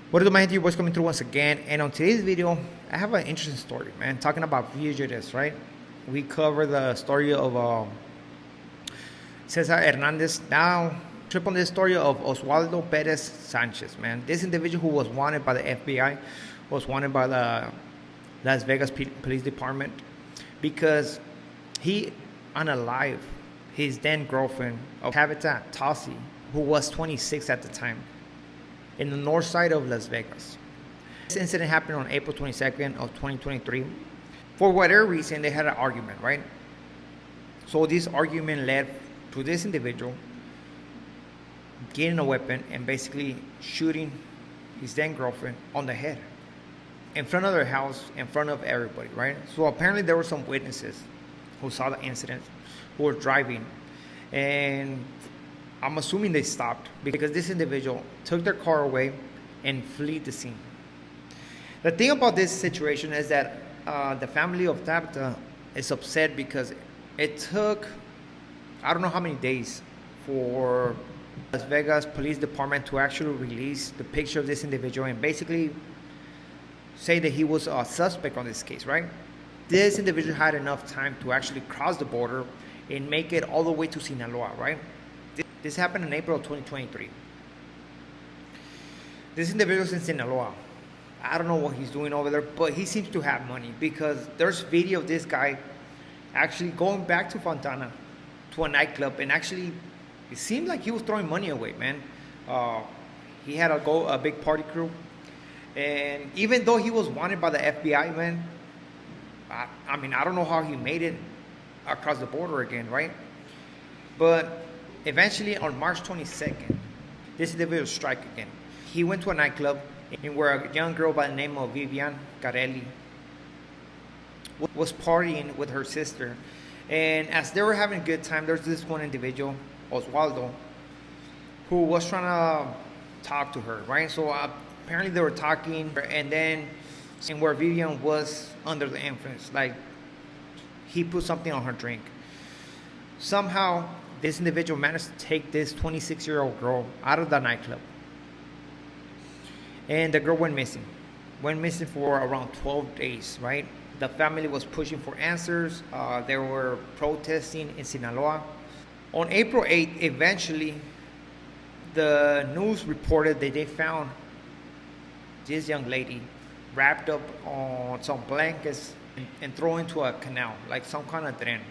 What is up, my gente? Your boys coming through once again. And on today's video, I have an interesting story, man. Talking about fugitives, right? We cover the story of Cesar Hernandez. Now, trip on this story of Oswaldo Pérez Sánchez, man. This individual who was wanted by the FBI, was wanted by the Las Vegas Police Department because he unalived his then girlfriend of Habitat Tossi, who was 26 at the time, in the north side of Las Vegas. This incident happened on April 22nd of 2023. For whatever reason, they had an argument, right? So this argument led to this individual getting a weapon and basically shooting his then girlfriend on the head in front of their house, in front of everybody, right? So apparently there were some witnesses who saw the incident, who were driving, and I'm assuming they stopped because this individual took their car away and fled the scene. The thing about this situation is that the family of Tabitha is upset because it took, I don't know how many days, for Las Vegas Police Department to actually release the picture of this individual and basically say that he was a suspect on this case, right? This individual had enough time to actually cross the border and make it all the way to Sinaloa, right? This happened in April of 2023. This individual's in Sinaloa. I don't know what he's doing over there, but he seems to have money because there's video of this guy actually going back to Fontana to a nightclub, and actually it seemed like he was throwing money away, man. He had a big party crew, and even though he was wanted by the FBI, man, I mean, I don't know how he made it across the border again, right? But eventually, on March 22nd, this individual strike again. He went to a nightclub and where a young girl by the name of Vivian Carelli was partying with her sister. And as they were having a good time, there's this one individual, Oswaldo, who was trying to talk to her, right? So apparently they were talking, and then where Vivian was under the influence, like he put something on her drink. Somehow, this individual managed to take this 26-year-old girl out of the nightclub. And the girl went missing. Went missing for around 12 days, right? The family was pushing for answers. They were protesting in Sinaloa. On April 8th, eventually, the news reported that they found this young lady wrapped up on some blankets and thrown into a canal, like some kind of drain.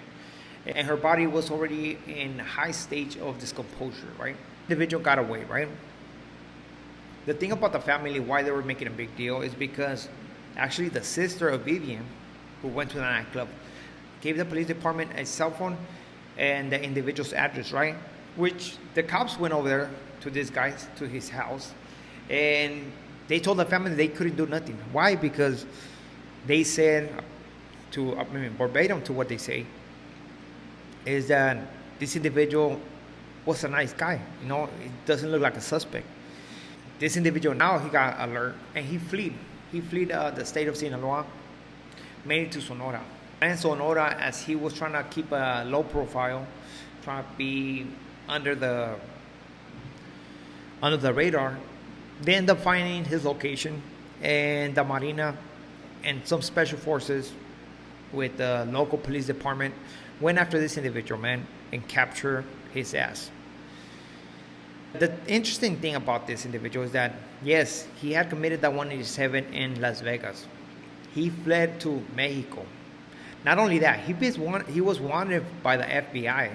And her body was already in a high stage of discomposure, right? The individual got away, right? The thing about the family, why they were making a big deal, is because actually the sister of Vivian, who went to the nightclub, gave the police department a cell phone and the individual's address, right? Which the cops went over there to this guy, to his house, and they told the family they couldn't do nothing. Why? Because they said, verbatim to what they say, is that this individual was a nice guy. You know, it doesn't look like a suspect. This individual now, he got alert and he fled. He fled the state of Sinaloa, made it to Sonora. And Sonora, as he was trying to keep a low profile, trying to be under the radar, they end up finding his location, and the Marina and some special forces with the local police department went after this individual, man, and captured his ass. The interesting thing about this individual is that, yes, he had committed that 187 in Las Vegas. He fled to Mexico. Not only that, he was wanted by the FBI,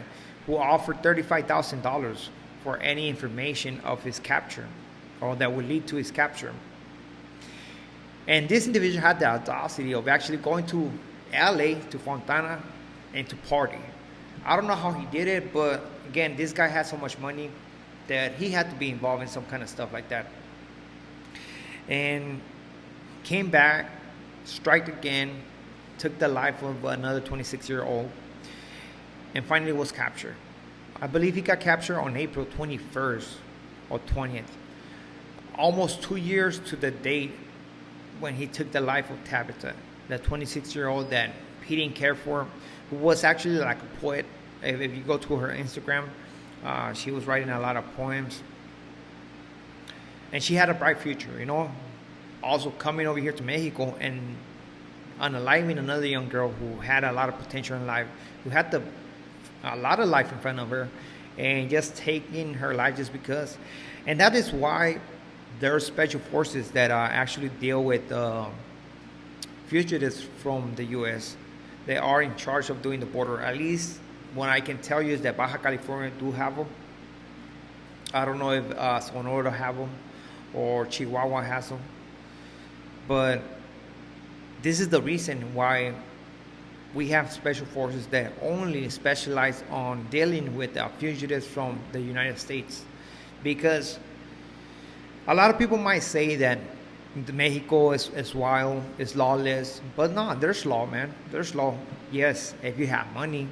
who offered $35,000 for any information of his capture, or that would lead to his capture. And this individual had the audacity of actually going to LA, to Fontana, and to party. I don't know how he did it, but again, this guy had so much money that he had to be involved in some kind of stuff like that. And came back, strike again, took the life of another 26-year-old, and finally was captured. I believe he got captured on April 21st or 20th. Almost 2 years to the date when he took the life of Tabitha, the 26-year-old that he didn't care for, who was actually like a poet. If you go to her Instagram, she was writing a lot of poems. And she had a bright future, you know. Also coming over here to Mexico and unaliving another young girl who had a lot of potential in life, who had a lot of life in front of her, and just taking her life just because. And that is why there are special forces that actually deal with fugitives from the U.S. They are in charge of doing the border. At least what I can tell you is that Baja California do have them. I don't know if Sonora have them or Chihuahua has them. But this is the reason why we have special forces that only specialize on dealing with fugitives from the United States. Because a lot of people might say that Mexico is wild, is lawless, but no, there's law, man. There's law. Yes, if you have money,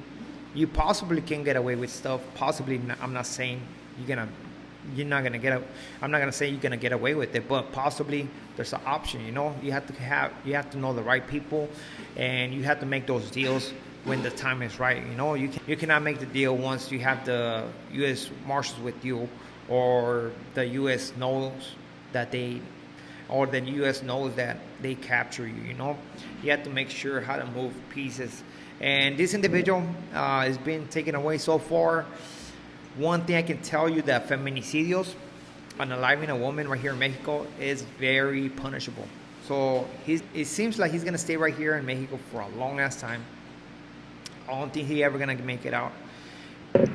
you possibly can get away with stuff. Possibly, I'm not saying you're not gonna get. I'm not gonna say you're gonna get away with it, but possibly there's an option. You know, you have to know the right people, and you have to make those deals when the time is right. You know, you cannot make the deal once you have the U.S. Marshals with you, or the U.S. knows that the U.S. knows that they capture you. You know, you have to make sure how to move pieces. And this individual is being taken away so far. One thing I can tell you, that feminicidios, unaliving a woman right here in Mexico, is very punishable. So it seems like he's gonna stay right here in Mexico for a long ass time. I don't think he ever gonna make it out.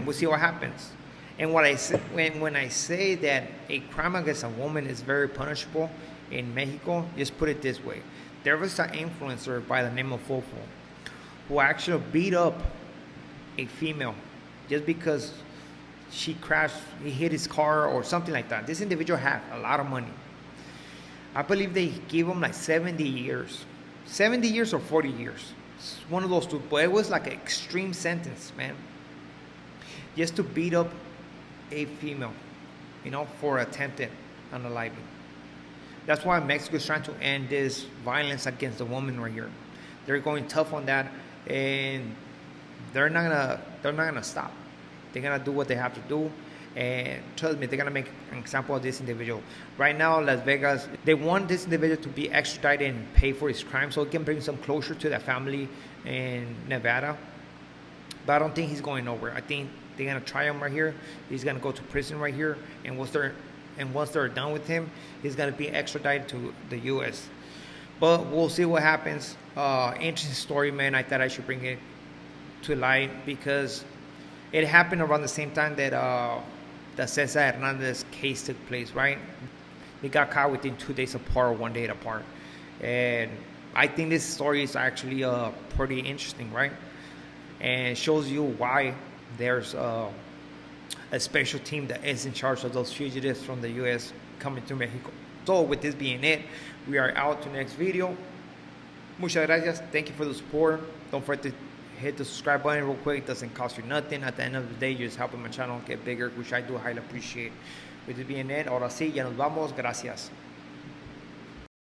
We'll see what happens. And when I say that a crime against a woman is very punishable in Mexico, just put it this way: there was an influencer by the name of Fofo who actually beat up a female just because he hit his car or something like that. This individual had a lot of money. I believe they gave him like 70 years. 70 years or 40 years. It's one of those two. But it was like an extreme sentence, man. Just to beat up a female, you know, for attempted unaliving. That's why Mexico is trying to end this violence against the woman right here. They're going tough on that, and they're not gonna stop. They're gonna do what they have to do, and trust me, they're gonna make an example of this individual. Right now, Las Vegas, they want this individual to be extradited and pay for his crime, so it can bring some closure to that family in Nevada. But I don't think he's going nowhere. I think they're gonna try him right here. He's gonna go to prison right here, and once they're done with him, he's gonna be extradited to the U.S. But we'll see what happens. Interesting story, man. I thought I should bring it to light because it happened around the same time that the Cesar Hernandez case took place, right? They got caught within 2 days apart, 1 day apart. And I think this story is actually pretty interesting, right? And it shows you why there's a special team that is in charge of those fugitives from the U.S. coming to Mexico. So with this being it, we are out to next video. Muchas gracias. Thank you for the support. Don't forget to hit the subscribe button real quick. It doesn't cost you nothing. At the end of the day, you're just helping my channel get bigger, which I do highly appreciate. With this being it, ahora sí, ya nos vamos. Gracias.